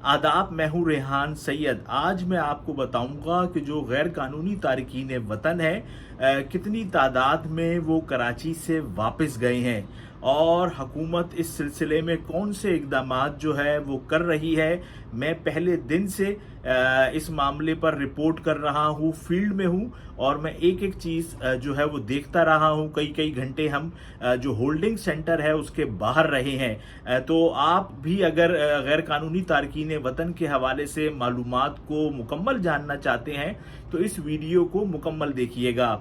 आदाब, मैं हूँ रेहान सैयद। आज मैं आपको बताऊंगा कि जो गैर कानूनी तारकीन वतन है कितनी तादाद में वो कराची से वापस गए हैं और हुकूमत इस सिलसिले में कौन से इक़दामात जो है वो कर रही है। मैं पहले दिन से इस मामले पर रिपोर्ट कर रहा हूँ, फील्ड में हूँ और मैं एक एक चीज़ जो है वो देखता रहा हूँ। कई कई घंटे हम जो होल्डिंग सेंटर है उसके बाहर रहे हैं। तो आप भी अगर गैर कानूनी तारकीन वतन के हवाले से मालूमात को मुकम्मल जानना चाहते हैं तो इस वीडियो को मुकम्मल देखिएगा।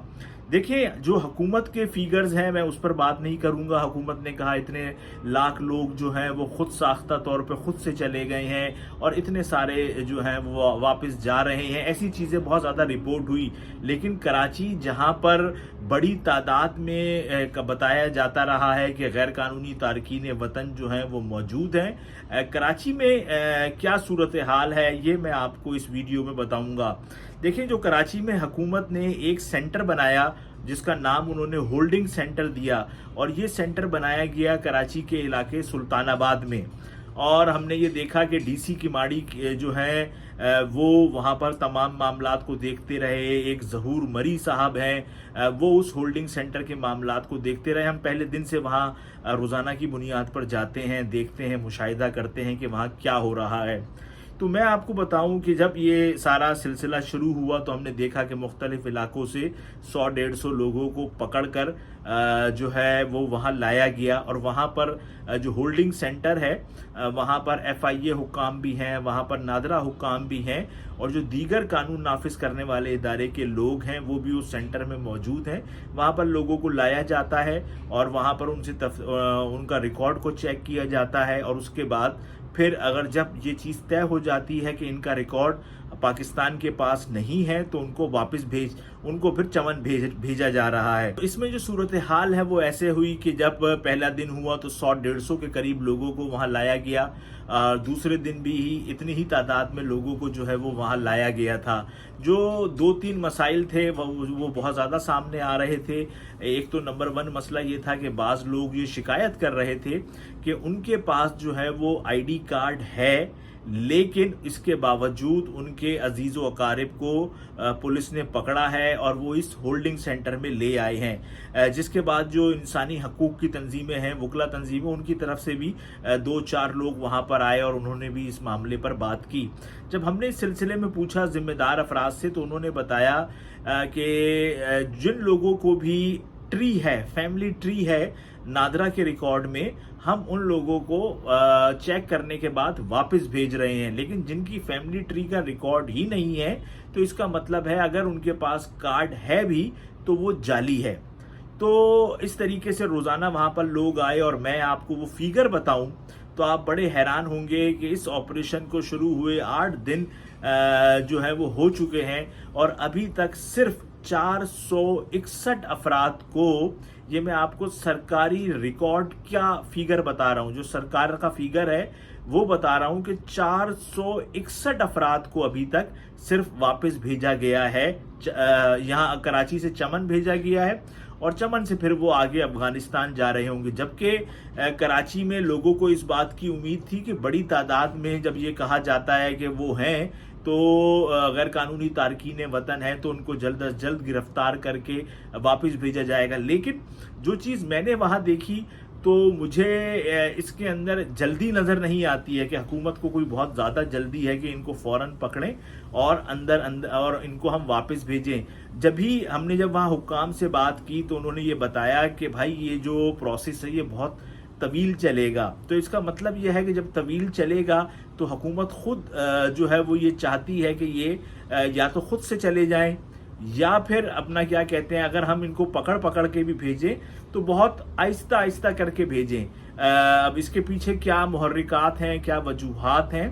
देखिए, जो हुकूमत के फिगर्स हैं मैं उस पर बात नहीं करूंगा। हुकूमत ने कहा इतने लाख लोग जो हैं वो खुद साख्ता तौर पे खुद से चले गए हैं और इतने सारे जो हैं वो वापस जा रहे हैं। ऐसी चीज़ें बहुत ज़्यादा रिपोर्ट हुई, लेकिन कराची जहां पर बड़ी तादाद में बताया जाता रहा है कि गैर कानूनी तारकीन वतन जो हैं वो मौजूद हैं, कराची में क्या सूरत हाल है ये मैं आपको इस वीडियो में बताऊंगा। देखिए, जो कराची में हुकूमत ने एक सेंटर बनाया जिसका नाम उन्होंने होल्डिंग सेंटर दिया और ये सेंटर बनाया गया कराची के इलाके सुल्तानाबाद में। और हमने ये देखा कि डीसी किमाड़ी जो है वो वहाँ पर तमाम मामलात को देखते रहे। एक ज़हूर मरी साहब हैं, वो उस होल्डिंग सेंटर के मामलात को देखते रहे। हम पहले दिन से वहाँ रोज़ाना की बुनियाद पर जाते हैं, देखते हैं, मुशाहिदा करते हैं कि वहाँ क्या हो रहा है। तो मैं आपको बताऊं कि जब ये सारा सिलसिला शुरू हुआ तो हमने देखा कि मुख्तलिफ इलाकों से 100-150 लोगों को पकड़कर जो है वो वहाँ लाया गया और वहाँ पर जो होल्डिंग सेंटर है वहाँ पर FIA हुक्काम भी हैं, वहाँ पर नादरा हुक्काम भी हैं और जो दीगर कानून नाफिज करने वाले इदारे के लोग हैं वो भी उस सेंटर में मौजूद हैं। वहाँ पर लोगों को लाया जाता है और वहाँ पर उनसे उनका रिकॉर्ड को चेक किया जाता है और उसके बाद फिर अगर जब ये चीज़ तय हो जाती है कि इनका रिकॉर्ड पाकिस्तान के पास नहीं है तो उनको वापस उनको फिर चमन भेजा जा रहा है। तो इसमें जो सूरत हाल है वो ऐसे हुई कि जब पहला दिन हुआ तो 100-150 के करीब लोगों को वहाँ लाया गया। दूसरे दिन भी इतनी ही तादाद में लोगों को जो है वो वहाँ लाया गया था। जो 2-3 मसाइल थे वो बहुत ज़्यादा सामने आ रहे थे। एक तो नंबर 1 मसला ये था कि बाज़ लोग ये शिकायत कर रहे थे कि उनके पास जो है वो ID कार्ड है, लेकिन इसके बावजूद उनके अजीज़ व अकारिब को पुलिस ने पकड़ा है और वो इस होल्डिंग सेंटर में ले आए हैं। जिसके बाद जो इंसानी हकूक़ की तंजीमें हैं, वकला तंजीमें, उनकी तरफ से भी 2-4 लोग वहाँ पर आए और उन्होंने भी इस मामले पर बात की। जब हमने इस सिलसिले में पूछा ज़िम्मेदार अफराद से तो उन्होंने बताया कि जिन लोगों को भी ट्री है, फैमिली ट्री है नादरा के रिकॉर्ड में, हम उन लोगों को चेक करने के बाद वापस भेज रहे हैं। लेकिन जिनकी फैमिली ट्री का रिकॉर्ड ही नहीं है तो इसका मतलब है अगर उनके पास कार्ड है भी तो वो जाली है। तो इस तरीके से रोज़ाना वहाँ पर लोग आए और मैं आपको वो फिगर बताऊं तो आप बड़े हैरान होंगे कि इस ऑपरेशन को शुरू हुए 8 दिन जो है वो हो चुके हैं और अभी तक सिर्फ 461 अफराद को, ये मैं आपको सरकारी रिकॉर्ड क्या फिगर बता रहा हूँ, जो सरकार का फिगर है वो बता रहा हूँ कि 461 अफराद को अभी तक सिर्फ वापस भेजा गया है। यहाँ कराची से चमन भेजा गया है और चमन से फिर वो आगे अफगानिस्तान जा रहे होंगे। जबकि कराची में लोगों को इस बात की उम्मीद थी कि बड़ी तादाद में जब ये कहा जाता है कि वो हैं तो गैर कानूनी तारकीन वतन है तो उनको जल्द अज जल्द गिरफ्तार करके वापस भेजा जाएगा। लेकिन जो चीज़ मैंने वहाँ देखी तो मुझे इसके अंदर जल्दी नज़र नहीं आती है कि हुकूमत को कोई बहुत ज़्यादा जल्दी है कि इनको फ़ौरन पकड़ें और अंदर और इनको हम वापस भेजें। जब वहाँ हुक्काम से बात की तो उन्होंने ये बताया कि भाई ये जो प्रोसेस है ये बहुत तवील चलेगा। तो इसका मतलब यह है कि जब तवील चलेगा तो हुकूमत खुद जो है वो ये चाहती है कि ये या तो खुद से चले जाएं या फिर अपना क्या कहते हैं, अगर हम इनको पकड़ के भी भेजें تو بہت آہستہ آہستہ کر کے بھیجیں. اب اس کے پیچھے کیا محرکات ہیں, کیا وجوہات ہیں,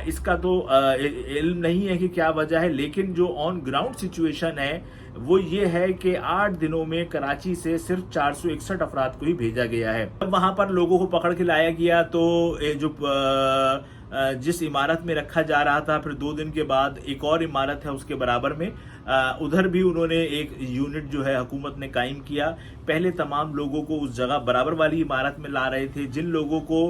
اس کا تو علم نہیں ہے کہ کیا وجہ ہے, لیکن جو آن گراؤنڈ سچویشن ہے وہ یہ ہے کہ 8 دنوں میں کراچی سے صرف 461 افراد کو ہی بھیجا گیا ہے. اب وہاں پر لوگوں کو پکڑ کے لایا گیا تو جو جس عمارت میں رکھا جا رہا تھا, پھر 2 دن کے بعد ایک اور عمارت ہے اس کے برابر میں, ادھر بھی انہوں نے ایک یونٹ جو ہے حکومت نے قائم کیا. پہلے تمام لوگوں کو اس جگہ برابر والی عمارت میں لا رہے تھے, جن لوگوں کو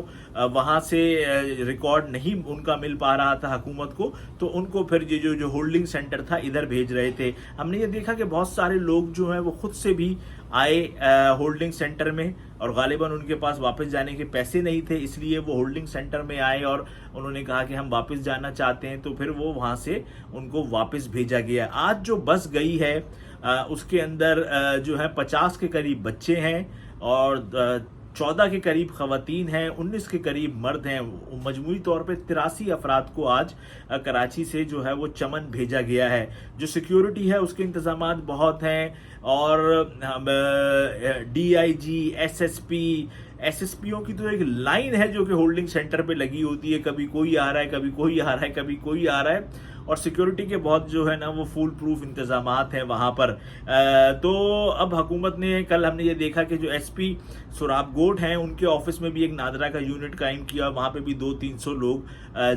وہاں سے ریکارڈ نہیں ان کا مل پا رہا تھا حکومت کو, تو ان کو پھر یہ جو ہولڈنگ سینٹر تھا ادھر بھیج رہے تھے. ہم نے یہ دیکھا کہ بہت سارے لوگ جو ہیں وہ خود سے بھی آئے ہولڈنگ سینٹر میں, اور غالباً ان کے پاس واپس جانے کے پیسے نہیں تھے, اس لیے وہ ہولڈنگ سینٹر میں آئے اور انہوں نے کہا کہ ہم واپس جانا چاہتے ہیں, تو پھر وہ وہاں سے ان کو واپس بھیجا گیا. آج جو بس گئی ہے اس کے اندر جو ہے 50 کے قریب بچے ہیں اور 14 کے قریب خواتین ہیں, 19 کے قریب مرد ہیں. مجموعی طور پہ 83 افراد کو آج کراچی سے جو ہے وہ چمن بھیجا گیا ہے. جو سیکیورٹی ہے اس کے انتظامات بہت ہیں, اور DIG, SSPوں کی تو ایک لائن ہے جو کہ ہولڈنگ سینٹر پہ لگی ہوتی ہے, کبھی کوئی آ رہا ہے, کبھی کوئی آ رہا ہے, کبھی کوئی آ رہا ہے, اور سیکیورٹی کے بہت جو ہے نا وہ فول پروف انتظامات ہیں وہاں پر. تو اب حکومت نے, کل ہم نے یہ دیکھا کہ جو SP سراب گوٹ ہیں ان کے آفس میں بھی ایک نادرہ کا یونٹ قائم کیا, وہاں پہ بھی 200-300 لوگ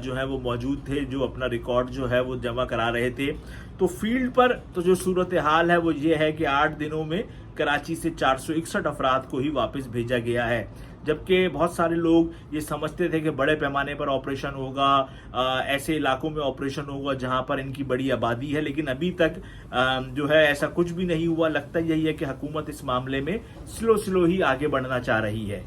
جو ہیں وہ موجود تھے جو اپنا ریکارڈ جو ہے وہ جمع کرا رہے تھے. تو فیلڈ پر تو جو صورتحال ہے وہ یہ ہے کہ 8 دنوں میں کراچی سے 461 افراد کو ہی واپس بھیجا گیا ہے, جبکہ بہت سارے لوگ یہ سمجھتے تھے کہ بڑے پیمانے پر آپریشن ہوگا, ایسے علاقوں میں آپریشن ہوگا جہاں پر ان کی بڑی آبادی ہے, لیکن ابھی تک جو ہے ایسا کچھ بھی نہیں ہوا. لگتا یہی ہے کہ حکومت اس معاملے میں سلو ہی آگے بڑھنا چاہ رہی ہے.